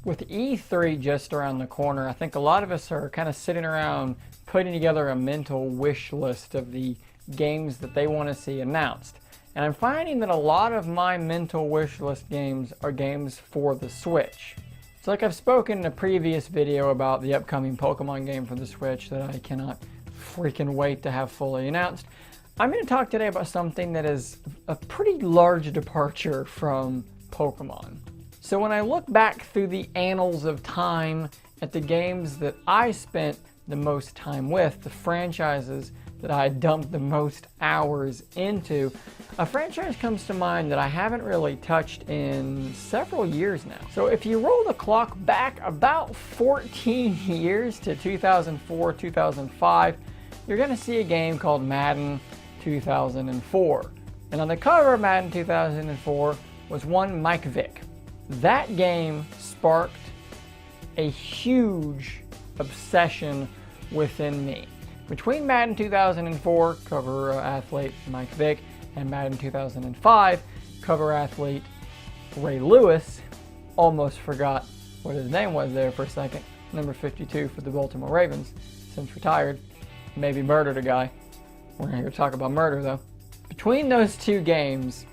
With E3 just around the corner, I think a lot of us are kind of sitting around putting together a mental wish list of the games that they want to see announced. And I'm finding that a lot of my mental wish list games are games for the Switch. So like I've spoken in a previous video about the upcoming Pokemon game for the Switch that I cannot freaking wait to have fully announced, I'm going to talk today about something that is a pretty large departure from Pokemon. So when I look back through the annals of time at the games that I spent the most time with, the franchises that I dumped the most hours into, a franchise comes to mind that I haven't really touched in several years now. So if you roll the clock back about 14 years to 2004, 2005, you're going to see a game called Madden 2004. And on the cover of Madden 2004 was one Mike Vick. That game sparked a huge obsession within me. Between Madden 2004, cover athlete Mike Vick, and Madden 2005, cover athlete Ray Lewis, almost forgot what his name was there for a second, number 52 for the Baltimore Ravens, since retired, maybe murdered a guy. We're not here to talk about murder though. Between those two games,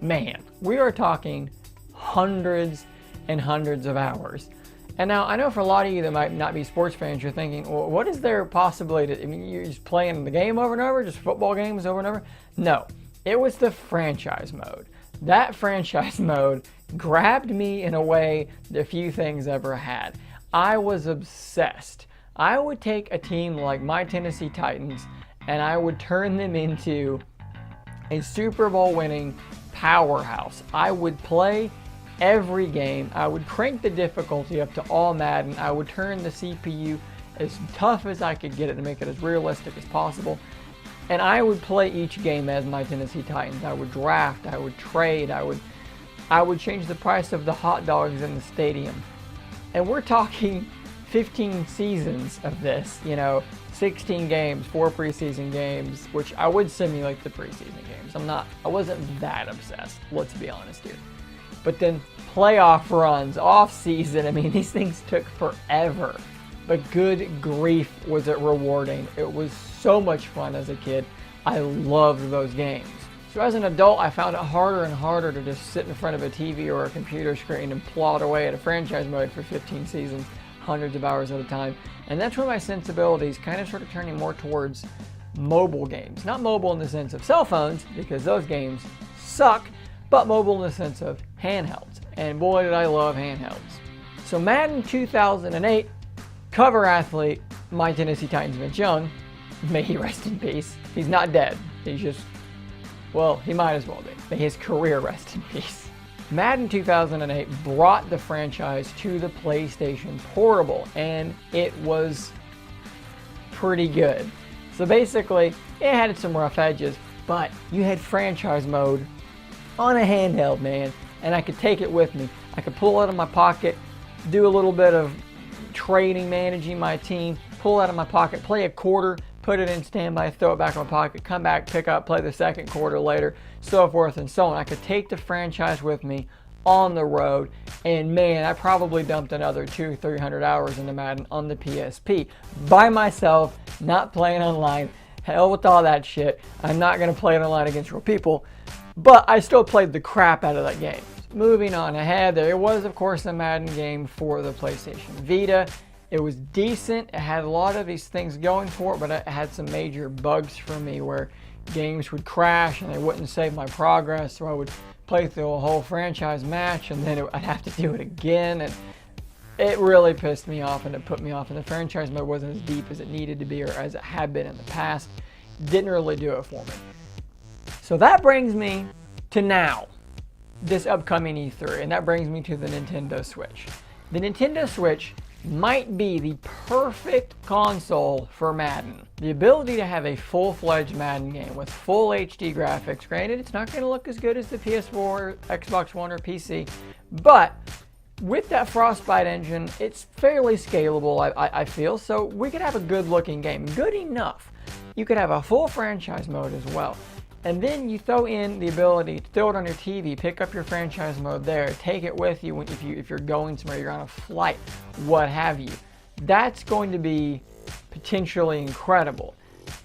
man, we are talking hundreds and hundreds of hours. And now I know for a lot of you that might not be sports fans, you're thinking, well, what is there possibly to, I mean, you're just playing the game over and over, just football games over and over? No, it was the franchise mode. That franchise mode grabbed me in a way that few things ever had. I was obsessed. I would take a team like my Tennessee Titans and I would turn them into a Super Bowl winning powerhouse. I would play every game. I would crank the difficulty up to all Madden. I would turn the CPU as tough as I could get it to make it as realistic as possible. And I would play each game as my Tennessee Titans. I would draft, I would trade, I would change the price of the hot dogs in the stadium. And we're talking 15 seasons of this, 16 games, 4 preseason games, which I would simulate the preseason games. I wasn't that obsessed, let's be honest here. But then playoff runs, off season, I mean, these things took forever. But good grief, was it rewarding. It was so much fun as a kid. I loved those games. So as an adult, I found it harder and harder to just sit in front of a TV or a computer screen and plod away at a franchise mode for 15 seasons, hundreds of hours at a time. And that's where my sensibilities kind of started turning more towards mobile games. Not mobile in the sense of cell phones, because those games suck, but mobile in the sense of handhelds. And boy, did I love handhelds. So Madden 2008, cover athlete, my Tennessee Titans Vince Young, may he rest in peace. He's not dead. He's just, well, he might as well be. May his career rest in peace. Madden 2008 brought the franchise to the PlayStation Portable, and it was pretty good. So basically, it had some rough edges, but you had franchise mode on a handheld, man, and I could take it with me. I could pull it out of my pocket, do a little bit of trading, managing my team, pull it out of my pocket, play a quarter, put it in standby, throw it back in my pocket, come back, pick up, play the second quarter later, so forth and so on. I could take the franchise with me on the road, and man, I probably dumped another 200-300 hours into Madden on the PSP by myself, not playing online. Hell with all that shit. I'm not going to play it online against real people, but I still played the crap out of that game. Moving on ahead, there was of course a Madden game for the PlayStation Vita. It was decent. It had a lot of these things going for it, but it had some major bugs for me where games would crash and they wouldn't save my progress, so I would play through a whole franchise match and then I'd have to do it again, and it really pissed me off and it put me off, and the franchise mode wasn't as deep as it needed to be or as it had been in the past. Didn't really do it for me. So that brings me to now, this upcoming E3, and that brings me to the Nintendo Switch. The Nintendo Switch might be the perfect console for Madden. The ability to have a full-fledged Madden game with full HD graphics. Granted, it's not going to look as good as the PS4, Xbox One, or PC, but with that Frostbite engine, it's fairly scalable, I feel, so we could have a good-looking game. Good enough. You could have a full franchise mode as well. And then you throw in the ability to throw it on your TV, pick up your franchise mode there, take it with you if you're going somewhere, you're on a flight, what have you. That's going to be potentially incredible.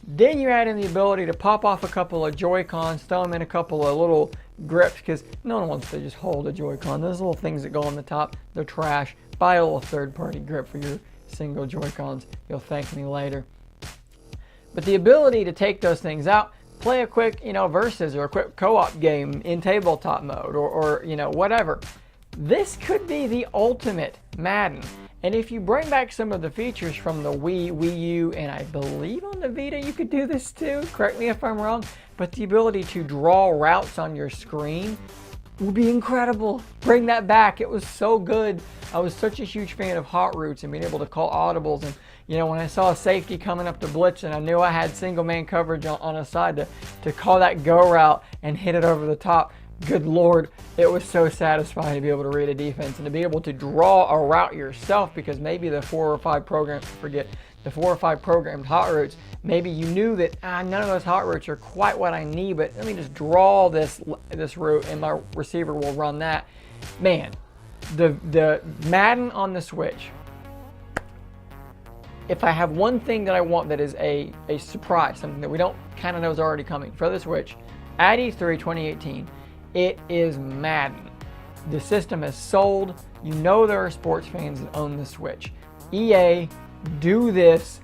Then you add in the ability to pop off a couple of Joy-Cons, throw them in a couple of little grips, because no one wants to just hold a Joy-Con. Those little things that go on the top, they're trash. Buy a little third-party grip for your single Joy-Cons. You'll thank me later. But the ability to take those things out, play a quick, versus or a quick co-op game in tabletop mode or whatever. This could be the ultimate Madden. And if you bring back some of the features from the Wii U, and I believe on the Vita you could do this too, correct me if I'm wrong, but the ability to draw routes on your screen would be incredible. Bring that back. It was so good. I was such a huge fan of hot routes and being able to call audibles, and when I saw a safety coming up to blitz and I knew I had single man coverage on a side to call that go route and hit it over the top, good Lord, it was so satisfying to be able to read a defense and to be able to draw a route yourself, because maybe the 4 or 5 programmed hot routes, maybe you knew that none of those hot routes are quite what I need, but let me just draw this route and my receiver will run that. Man, the Madden on the Switch, if I have one thing that I want that is a surprise, something that we don't kind of know is already coming for the Switch, at E3 2018, it is Madden. The system has sold. There are sports fans that own the Switch. EA, do this.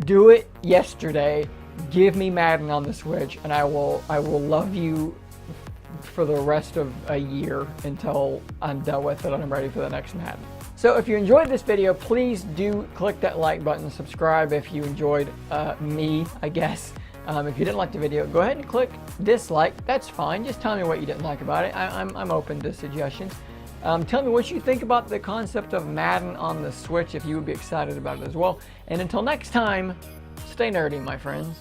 Do it yesterday. Give me Madden on the Switch, and I will love you for the rest of a year until I'm done with it and I'm ready for the next Madden. So if you enjoyed this video, please do click that like button, subscribe if you enjoyed me, I guess. If you didn't like the video, go ahead and click dislike. That's fine. Just tell me what you didn't like about it. I'm open to suggestions. Tell me what you think about the concept of Madden on the Switch, if you would be excited about it as well. And until next time, stay nerdy, my friends.